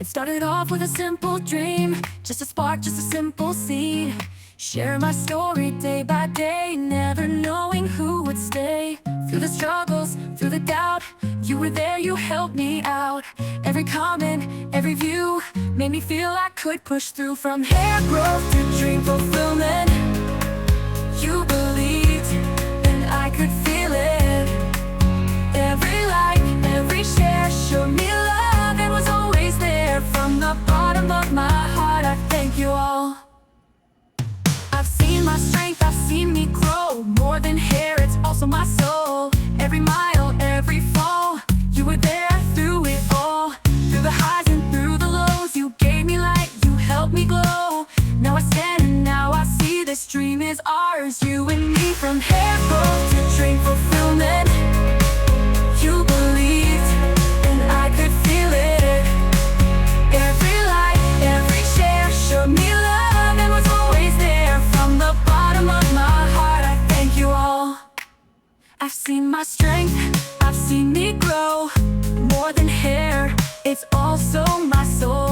Started off with a simple dream, just a spark, just a simple seed. Share my story day by day, never knowing who would stay. Through the struggles, through the doubt, you were there, you helped me out. Every comment, every view made me feel I could push through. From hair growth to dream fulfillment, you believed and I could feel it. Every like, every share showed me love and was always there. From the bottom of my heart, I thank you all. I've seen my strength, I've seen me grow. More than hair, it's also my soul. Every mile, every fall, you were there through it all. Through the highs and through the lows, you gave me light, you helped me glow. Now I stand and now I see this dream is ours, you and me. From hair growth to dream fulfillment, you believed and I could feel it. Every light, every share showed me love and was always there. From the bottom of my heart, I thank you all. I've seen my strength, I've seen me grow. More than hair, it's also my soul.